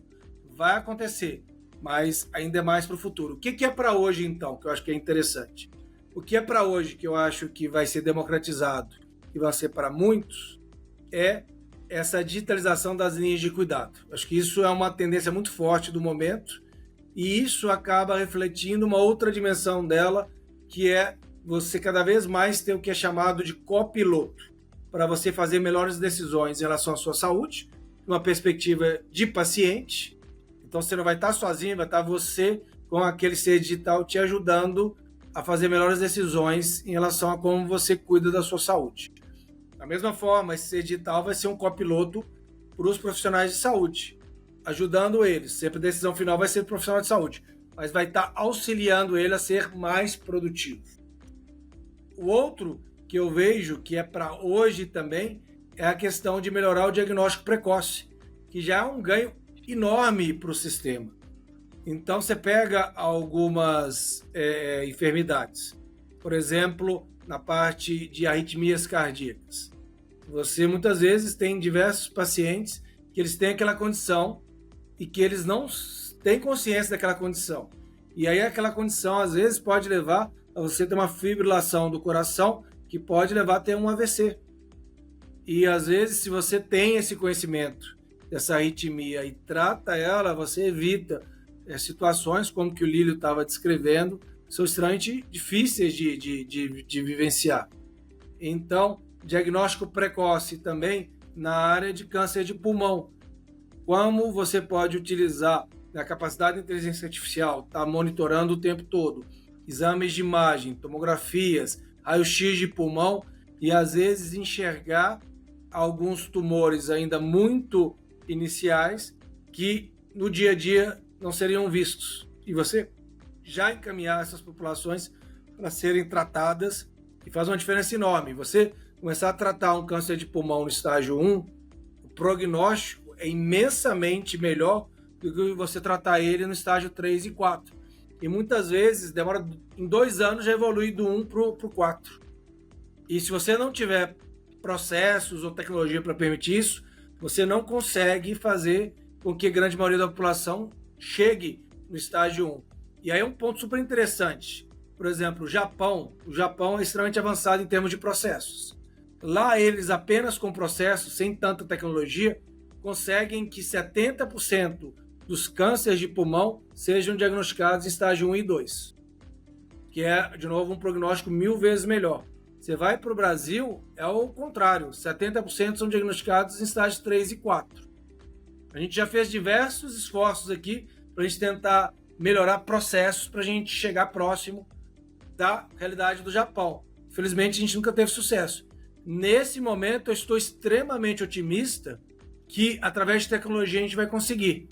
Vai acontecer, mas ainda é mais para o futuro. O que é para hoje, então, que eu acho que é interessante? O que é para hoje que eu acho que vai ser democratizado e vai ser para muitos é essa digitalização das linhas de cuidado. Acho que isso é uma tendência muito forte do momento e isso acaba refletindo uma outra dimensão dela, que é você cada vez mais ter o que é chamado de copiloto, para você fazer melhores decisões em relação à sua saúde, uma perspectiva de paciente. Então você não vai estar sozinho, vai estar você com aquele ser digital te ajudando a fazer melhores decisões em relação a como você cuida da sua saúde. Da mesma forma, esse ser digital vai ser um copiloto para os profissionais de saúde, ajudando eles. Sempre a decisão final vai ser do profissional de saúde, mas vai estar auxiliando ele a ser mais produtivo. O outro que eu vejo que é para hoje também é a questão de melhorar o diagnóstico precoce, que já é um ganho enorme para o sistema. Então você pega algumas enfermidades, por exemplo, na parte de arritmias cardíacas. Você muitas vezes tem diversos pacientes que eles têm aquela condição e que eles não têm consciência daquela condição. E aí aquela condição às vezes pode levar a você ter uma fibrilação do coração que pode levar a ter um AVC. E às vezes, se você tem esse conhecimento dessa arritmia e trata ela, você evita situações como que o Lílio estava descrevendo, que são extremamente difíceis de vivenciar. Então, diagnóstico precoce também na área de câncer de pulmão. Como você pode utilizar a capacidade de inteligência artificial, tá monitorando o tempo todo, exames de imagem, tomografias, raio-x de pulmão e às vezes enxergar alguns tumores ainda muito iniciais que no dia a dia não seriam vistos. E você já encaminhar essas populações para serem tratadas e faz uma diferença enorme. Você começar a tratar um câncer de pulmão no estágio 1, o prognóstico é imensamente melhor do que você tratar ele no estágio 3 e 4. E muitas vezes demora em 2 anos já evolui do 1 para o 4. E se você não tiver processos ou tecnologia para permitir isso, você não consegue fazer com que a grande maioria da população chegue no estágio 1. E aí é um ponto super interessante. Por exemplo, o Japão é extremamente avançado em termos de processos. Lá eles apenas com processos, sem tanta tecnologia, conseguem que 70% dos cânceres de pulmão sejam diagnosticados em estágio 1 e 2, que é, de novo, um prognóstico 1000 vezes melhor. Você vai para o Brasil, é o contrário, 70% são diagnosticados em estágio 3 e 4. A gente já fez diversos esforços aqui para a gente tentar melhorar processos para a gente chegar próximo da realidade do Japão. Infelizmente, a gente nunca teve sucesso. Nesse momento, eu estou extremamente otimista que, através de tecnologia, a gente vai conseguir.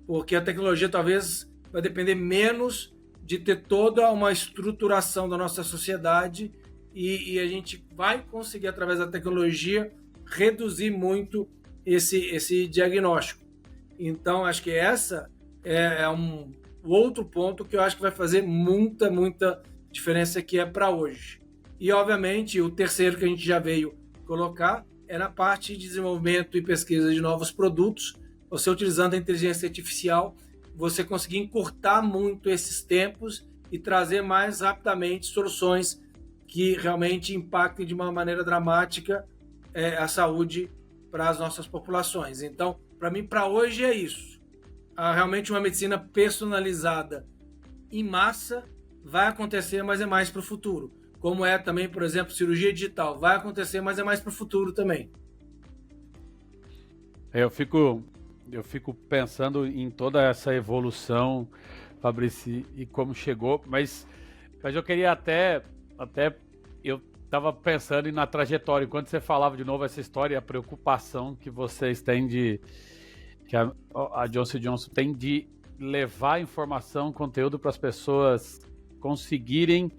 Porque a tecnologia talvez vai depender menos de ter toda uma estruturação da nossa sociedade e a gente vai conseguir, através da tecnologia, reduzir muito esse diagnóstico. Então, acho que essa é um outro ponto que eu acho que vai fazer muita diferença que é para hoje. E, obviamente, o terceiro que a gente já veio colocar é na parte de desenvolvimento e pesquisa de novos produtos. Você utilizando a inteligência artificial, você conseguir encurtar muito esses tempos e trazer mais rapidamente soluções que realmente impactem de uma maneira dramática a saúde para as nossas populações. Então, para mim, para hoje é isso. Realmente uma medicina personalizada em massa vai acontecer, mas é mais para o futuro. Como é também, por exemplo, cirurgia digital. Vai acontecer, mas é mais para o futuro também. Eu fico pensando em toda essa evolução, Fabrício, e como chegou, mas eu queria até eu estava pensando na trajetória, enquanto você falava de novo essa história, a preocupação que vocês têm que a Johnson & Johnson tem de levar informação, conteúdo para as pessoas conseguirem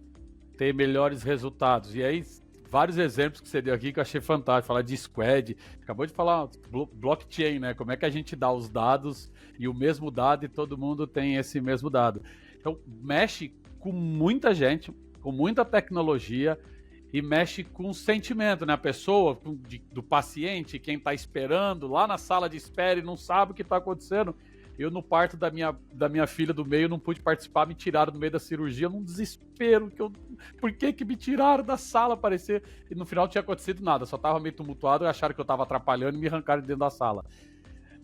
ter melhores resultados. E aí, vários exemplos que você deu aqui que eu achei fantástico. Falar de squad, acabou de falar blockchain, né? Como é que a gente dá os dados e o mesmo dado e todo mundo tem esse mesmo dado. Então, mexe com muita gente, com muita tecnologia e mexe com o sentimento, né? A pessoa, do paciente, quem está esperando lá na sala de espera e não sabe o que está acontecendo. Eu, no parto da minha filha do meio, não pude participar, me tiraram do meio da cirurgia, num desespero. Por que me tiraram da sala, parecer? E no final não tinha acontecido nada, só tava meio tumultuado e acharam que eu tava atrapalhando e me arrancaram de dentro da sala.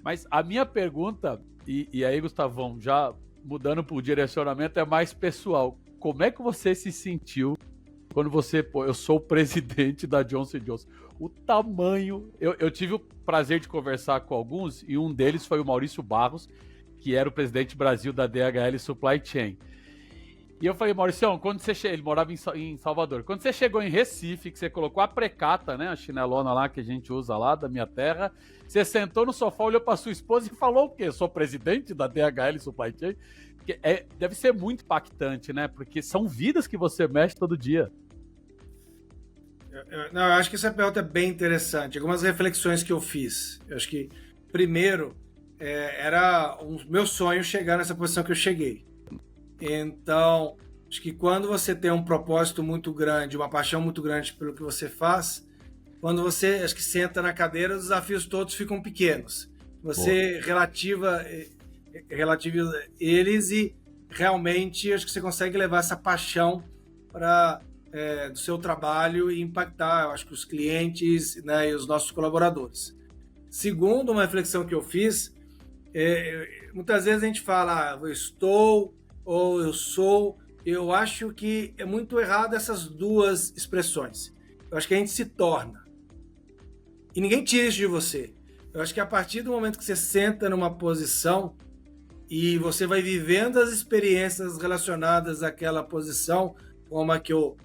Mas a minha pergunta, e aí, Gustavão, já mudando pro direcionamento, é mais pessoal. Como é que você se sentiu quando eu sou o presidente da Johnson & Johnson? O tamanho... Eu tive o prazer de conversar com alguns, e um deles foi o Maurício Barros, que era o presidente Brasil da DHL Supply Chain. E eu falei, Mauricião, quando você ele morava em Salvador, quando você chegou em Recife, que você colocou a precata, né, a chinelona lá que a gente usa lá, da minha terra, você sentou no sofá, olhou para sua esposa e falou o quê? Eu sou presidente da DHL Supply Chain? Deve ser muito impactante, né? Porque são vidas que você mexe todo dia. Eu acho que essa pergunta é bem interessante. Algumas reflexões que eu fiz. Eu acho que, primeiro, era um meu sonho chegar nessa posição que eu cheguei. Então, acho que quando você tem um propósito muito grande, uma paixão muito grande pelo que você faz, quando você, acho que senta na cadeira, os desafios todos ficam pequenos. Você relativiza eles e realmente acho que você consegue levar essa paixão para do seu trabalho e impactar, eu acho que os clientes, né, e os nossos colaboradores. Segundo, uma reflexão que eu fiz, muitas vezes a gente fala, eu estou ou eu sou. Eu acho que é muito errado essas duas expressões. Eu acho que a gente se torna. E ninguém tira isso de você. Eu acho que a partir do momento que você senta numa posição e você vai vivendo as experiências relacionadas àquela posição, como a que eu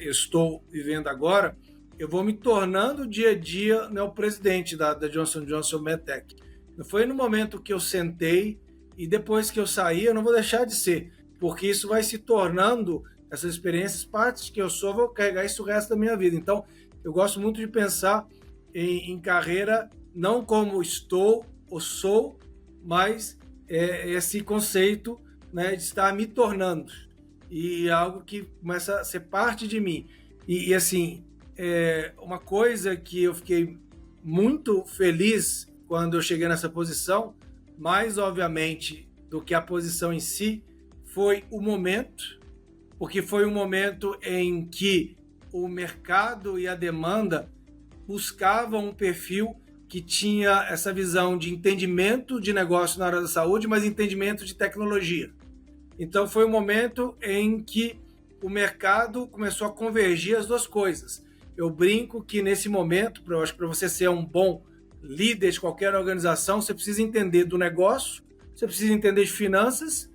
estou vivendo agora, eu vou me tornando dia a dia, né, o presidente da Johnson & Johnson MedTech. Não foi no momento que eu sentei e depois que eu saí, eu não vou deixar de ser, porque isso vai se tornando, essas experiências, partes que eu sou, vou carregar isso o resto da minha vida. Então, eu gosto muito de pensar em carreira não como estou ou sou, mas esse conceito, né, de estar me tornando. E algo que começa a ser parte de mim. E assim, uma coisa que eu fiquei muito feliz quando eu cheguei nessa posição, mais obviamente do que a posição em si, foi o momento, porque foi um momento em que o mercado e a demanda buscavam um perfil que tinha essa visão de entendimento de negócio na área da saúde, mas entendimento de tecnologia. Então foi um momento em que o mercado começou a convergir as duas coisas. Eu brinco que nesse momento, eu acho que para você ser um bom líder de qualquer organização, você precisa entender do negócio, você precisa entender de finanças,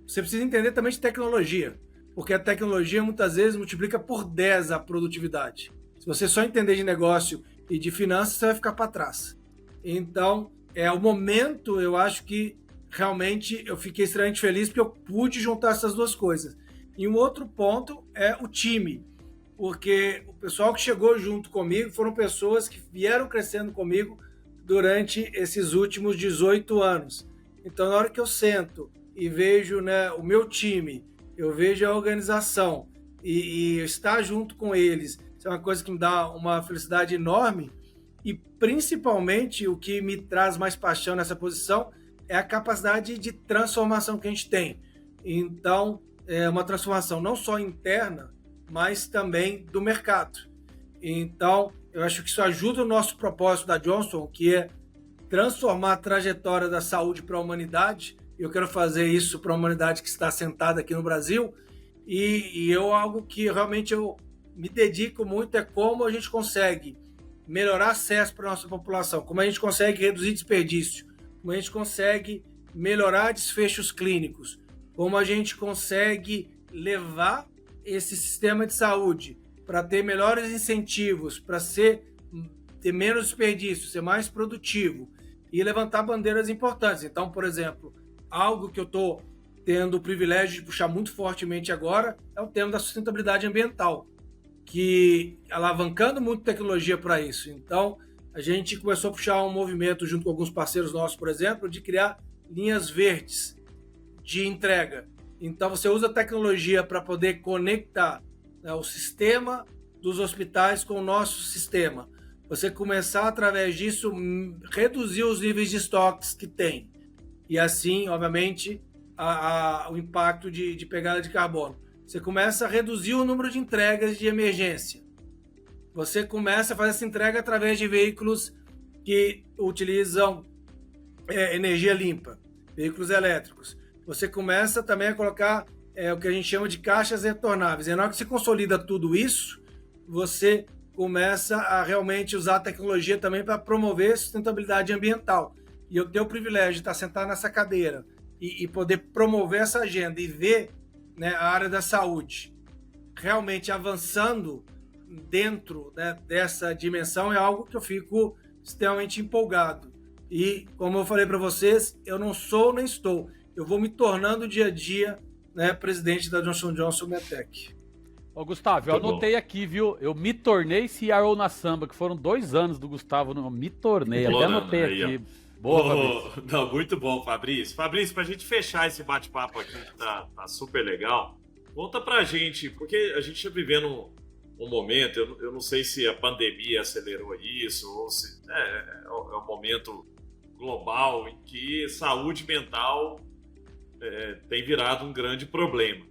você precisa entender também de tecnologia, porque a tecnologia muitas vezes multiplica por 10 a produtividade. Se você só entender de negócio e de finanças, você vai ficar para trás. Então, o momento, eu acho que realmente eu fiquei extremamente feliz porque eu pude juntar essas duas coisas. E um outro ponto é o time, porque o pessoal que chegou junto comigo foram pessoas que vieram crescendo comigo durante esses últimos 18 anos. Então, na hora que eu sento e vejo, né, o meu time, eu vejo a organização e estar junto com eles, isso é uma coisa que me dá uma felicidade enorme. E principalmente o que me traz mais paixão nessa posição é a capacidade de transformação que a gente tem. Então, é uma transformação não só interna, mas também do mercado. Então, eu acho que isso ajuda o nosso propósito da Johnson, que é transformar a trajetória da saúde para a humanidade. Eu quero fazer isso para a humanidade que está sentada aqui no Brasil. E algo que realmente eu me dedico muito é como a gente consegue melhorar acesso para a nossa população, como a gente consegue reduzir desperdício, como a gente consegue melhorar desfechos clínicos, como a gente consegue levar esse sistema de saúde para ter melhores incentivos, para ter menos desperdício, ser mais produtivo e levantar bandeiras importantes. Então, por exemplo, algo que eu estou tendo o privilégio de puxar muito fortemente agora é o tema da sustentabilidade ambiental, que alavancando muito tecnologia para isso. Então, a gente começou a puxar um movimento junto com alguns parceiros nossos, por exemplo, de criar linhas verdes de entrega. Então, você usa a tecnologia para poder conectar, né, o sistema dos hospitais com o nosso sistema. Você começar, através disso, reduzir os níveis de estoques que tem. E assim, obviamente, o impacto de pegada de carbono. Você começa a reduzir o número de entregas de emergência. Você começa a fazer essa entrega através de veículos que utilizam energia limpa, veículos elétricos. Você começa também a colocar o que a gente chama de caixas retornáveis. E na hora que você consolida tudo isso, você começa a realmente usar a tecnologia também para promover sustentabilidade ambiental. E eu tenho o privilégio de estar sentado nessa cadeira e poder promover essa agenda e ver, né, a área da saúde realmente avançando dentro, né, dessa dimensão é algo que eu fico extremamente empolgado. E, como eu falei para vocês, eu não sou nem estou. Eu vou me tornando dia a dia, né, presidente da Johnson & Johnson Medtech. Ô, Gustavo, eu anotei aqui, viu? Eu me tornei CRO na Samba, que foram 2 anos do Gustavo. Não, me tornei, até anotei aqui. Boa, Fabrício. Não, muito bom, Fabrício. Fabrício, pra gente fechar esse bate-papo aqui, que tá super legal, conta pra gente, porque a gente tá vivendo um momento, eu não sei se a pandemia acelerou isso, ou se é um momento global em que saúde mental tem virado um grande problema.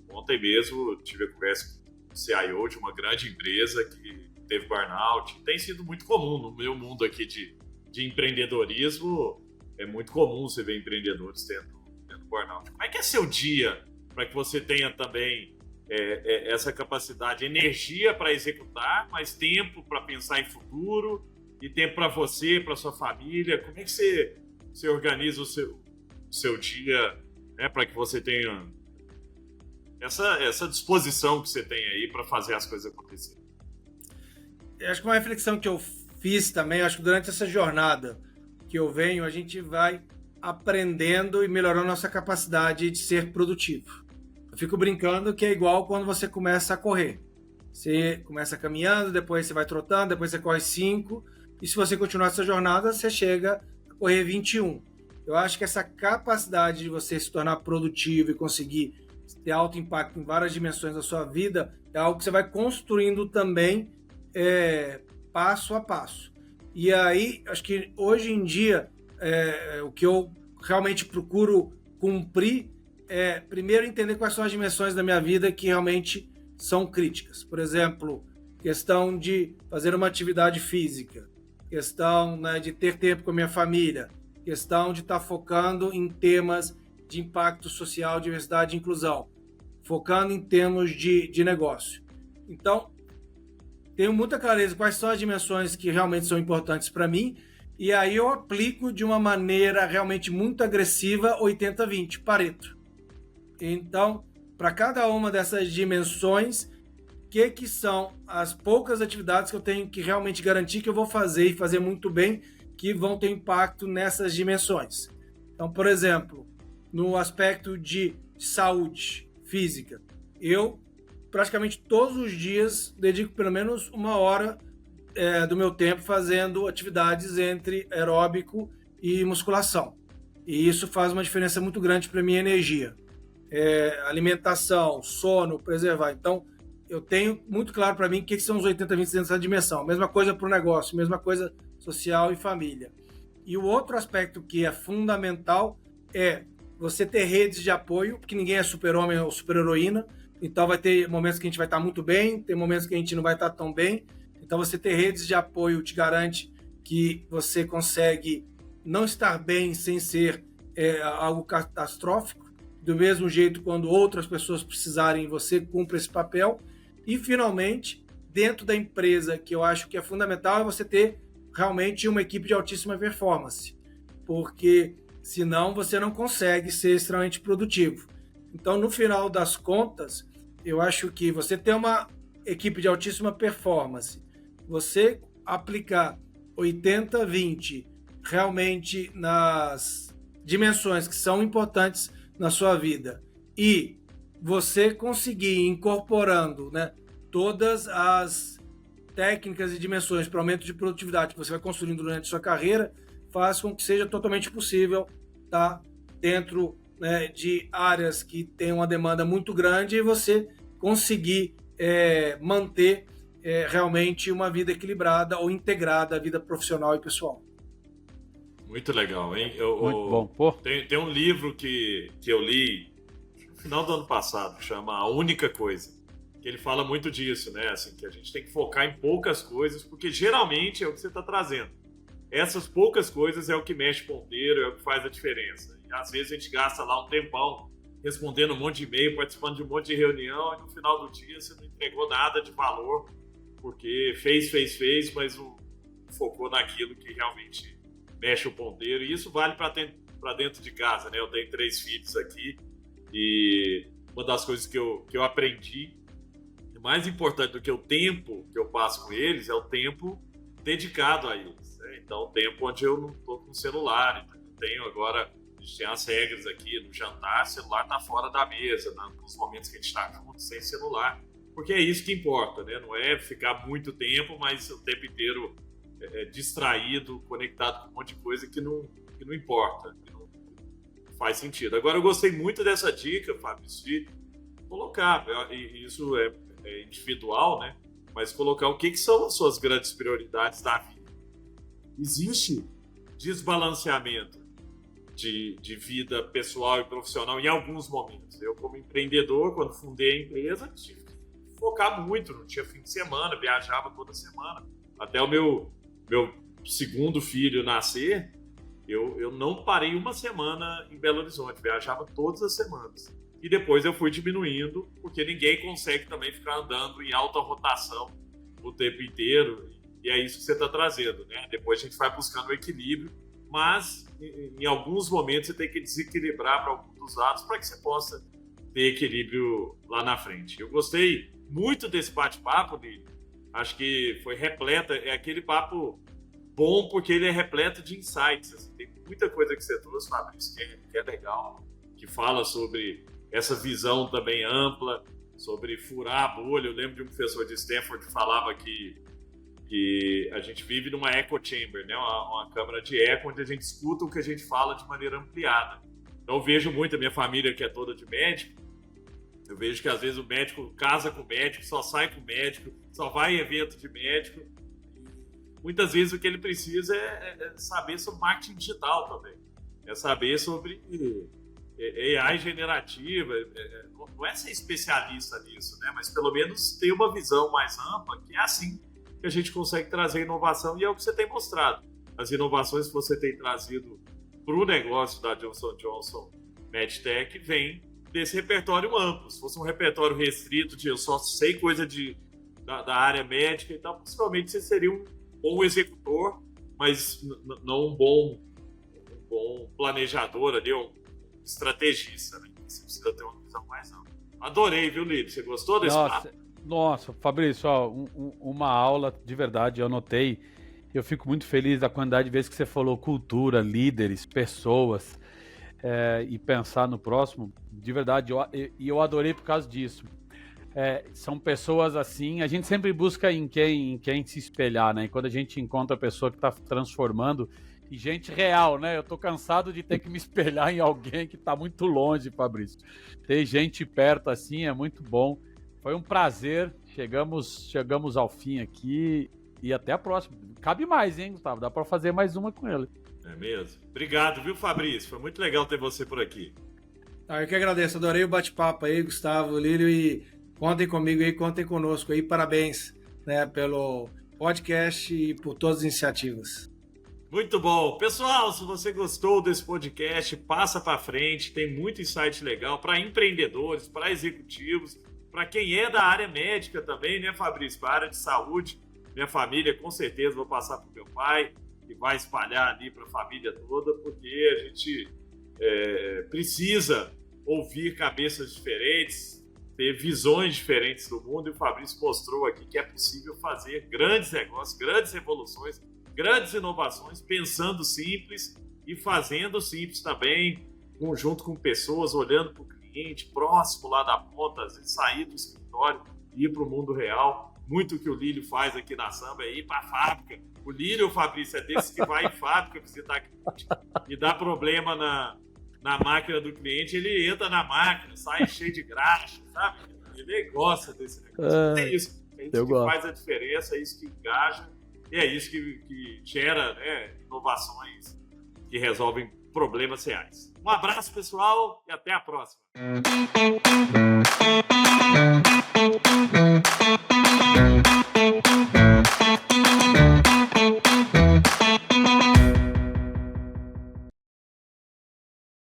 Ontem mesmo eu tive a conversa com o CIO de uma grande empresa que teve burnout. Tem sido muito comum no meu mundo aqui de empreendedorismo, é muito comum você ver empreendedores tendo burnout. Como é que é seu dia para que você tenha também essa capacidade, energia para executar, mas tempo para pensar em futuro e tempo para você, para sua família? Como é que você organiza o seu dia, né, para que você tenha essa disposição que você tem aí para fazer as coisas acontecerem? Eu acho que uma reflexão que eu fiz também, acho que durante essa jornada que eu venho, a gente vai aprendendo e melhorando nossa capacidade de ser produtivo. Eu fico brincando que é igual quando você começa a correr. Você começa caminhando, depois você vai trotando, depois você corre 5, e se você continuar essa jornada, você chega a correr 21. Eu acho que essa capacidade de você se tornar produtivo e conseguir ter alto impacto em várias dimensões da sua vida é algo que você vai construindo também passo a passo. E aí, acho que hoje em dia, o que eu realmente procuro cumprir é, primeiro, entender quais são as dimensões da minha vida que realmente são críticas. Por exemplo, questão de fazer uma atividade física, questão, né, de ter tempo com a minha família, questão de estar focando em temas de impacto social, diversidade e inclusão, focando em termos de negócio. Então, tenho muita clareza quais são as dimensões que realmente são importantes para mim E aí eu aplico de uma maneira realmente muito agressiva 80-20, Pareto. Então, para cada uma dessas dimensões, que são as poucas atividades que eu tenho que realmente garantir que eu vou fazer e fazer muito bem, que vão ter impacto nessas dimensões. Então, por exemplo, no aspecto de saúde física, eu praticamente todos os dias dedico pelo menos 1 hora do meu tempo fazendo atividades entre aeróbico e musculação. E isso faz uma diferença muito grande para a minha energia. Alimentação, sono, preservar. Então, eu tenho muito claro para mim o que são os 80-20 dentro dessa dimensão. Mesma coisa para o negócio, mesma coisa social e família. E o outro aspecto que é fundamental é você ter redes de apoio, porque ninguém é super-homem ou super-heroína. Então, vai ter momentos que a gente vai estar muito bem, tem momentos que a gente não vai estar tão bem. Então, você ter redes de apoio te garante que você consegue não estar bem sem ser algo catastrófico. Do mesmo jeito, quando outras pessoas precisarem, você cumpre esse papel. E, finalmente, dentro da empresa, que eu acho que é fundamental, é você ter realmente uma equipe de altíssima performance. Porque, senão, você não consegue ser extremamente produtivo. Então, no final das contas, eu acho que você ter uma equipe de altíssima performance, você aplicar 80-20 realmente nas dimensões que são importantes na sua vida e você conseguir incorporando, né, todas as técnicas e dimensões para aumento de produtividade que você vai construindo durante a sua carreira, faz com que seja totalmente possível estar dentro, né, de áreas que têm uma demanda muito grande e você conseguir manter realmente uma vida equilibrada ou integrada à vida profissional e pessoal. Muito legal, hein? Muito bom. Pô. Tem um livro que eu li no final do ano passado, que chama A Única Coisa. Que ele fala muito disso, né? Assim, que a gente tem que focar em poucas coisas, porque geralmente é o que você está trazendo. Essas poucas coisas é o que mexe o ponteiro, é o que faz a diferença. E às vezes a gente gasta lá um tempão respondendo um monte de e-mail, participando de um monte de reunião, e no final do dia você não entregou nada de valor, porque fez, mas não focou naquilo que realmente mexe o ponteiro. E isso vale para dentro de casa, né? Eu tenho 3 filhos aqui e uma das coisas que eu aprendi, mais importante do que o tempo que eu passo com eles, é o tempo dedicado a eles, né? Então, o tempo onde eu não estou com o celular. Então, eu tenho agora, a gente tem as regras aqui no jantar, o celular está fora da mesa, né? Nos momentos que a gente está junto, sem celular, porque é isso que importa, né? Não é ficar muito tempo, mas o tempo inteiro distraído, conectado com um monte de coisa que não importa, que não faz sentido. Agora, eu gostei muito dessa dica, Fábio, de colocar, e isso é individual, né? Mas colocar o que são as suas grandes prioridades da vida. Existe desbalanceamento de vida pessoal e profissional em alguns momentos. Eu, como empreendedor, quando fundei a empresa, tive que focar muito, não tinha fim de semana, viajava toda semana. Até o meu segundo filho nascer, eu não parei uma semana em Belo Horizonte, viajava todas as semanas. E depois eu fui diminuindo, porque ninguém consegue também ficar andando em alta rotação o tempo inteiro. E é isso que você está trazendo, né? Depois a gente vai buscando o equilíbrio, mas em alguns momentos você tem que desequilibrar para alguns dos lados para que você possa ter equilíbrio lá na frente. Eu gostei muito desse bate-papo, Lili. Acho que foi repleto, é aquele papo bom porque ele é repleto de insights. Assim, tem muita coisa que você trouxe, Fabrício, que é legal, que fala sobre essa visão também ampla, sobre furar a bolha. Eu lembro de um professor de Stanford que falava que a gente vive numa echo chamber, né? Uma câmara de eco onde a gente escuta o que a gente fala de maneira ampliada. Então eu vejo muito a minha família, que é toda de médico, eu vejo que às vezes o médico casa com o médico, só sai com o médico, só vai em evento de médico. Muitas vezes o que ele precisa é saber sobre marketing digital também. É saber sobre AI generativa. Não é ser especialista nisso, né? Mas pelo menos ter uma visão mais ampla, que é assim que a gente consegue trazer inovação, e é o que você tem mostrado. As inovações que você tem trazido para o negócio da Johnson & Johnson MedTech vem desse repertório amplo. Se fosse um repertório restrito de eu só sei coisa da área médica e tal, possivelmente você seria um bom executor, mas não um bom planejador ali, um estrategista, né? Você precisa ter uma visão mais ampla. Adorei, viu, Lírio? Você gostou desse papo? Nossa, Fabrício, ó, uma aula de verdade, eu anotei. Eu fico muito feliz da quantidade de vezes que você falou cultura, líderes, pessoas, e pensar no próximo. De verdade, eu adorei por causa disso. São pessoas assim, a gente sempre busca em quem se espelhar, né? E quando a gente encontra a pessoa que está transformando, e gente real, né? Eu tô cansado de ter que me espelhar em alguém que está muito longe, Fabrício. Ter gente perto assim é muito bom. Foi um prazer, chegamos ao fim aqui e até a próxima. Cabe mais, hein, Gustavo? Dá para fazer mais uma com ele. É mesmo? Obrigado, viu, Fabrício? Foi muito legal ter você por aqui. Eu que agradeço, adorei o bate-papo aí, Gustavo, Lírio, e contem comigo aí, contem conosco aí. Parabéns, né, pelo podcast e por todas as iniciativas. Muito bom. Pessoal, se você gostou desse podcast, passa para frente. Tem muito insight legal para empreendedores, para executivos, para quem é da área médica também, né, Fabrício? Para a área de saúde. Minha família, com certeza, vou passar para o meu pai, que vai espalhar ali para a família toda, porque a gente precisa ouvir cabeças diferentes, ter visões diferentes do mundo, e o Fabrício mostrou aqui que é possível fazer grandes negócios, grandes revoluções, grandes inovações, pensando simples e fazendo simples também, junto com pessoas, olhando para o cliente, próximo lá da ponta, às vezes sair do escritório e ir para o mundo real. Muito que o Lírio faz aqui na Samba é ir para a fábrica. O Lírio, Fabrício, é desses que vai em fábrica visitar cliente e dá problema na máquina do cliente, ele entra na máquina, sai cheio de graxa, sabe? Ele gosta desse negócio. É isso que faz a diferença, é isso que engaja, e é isso que gera, né, inovações que resolvem problemas reais. Um abraço, pessoal, e até a próxima.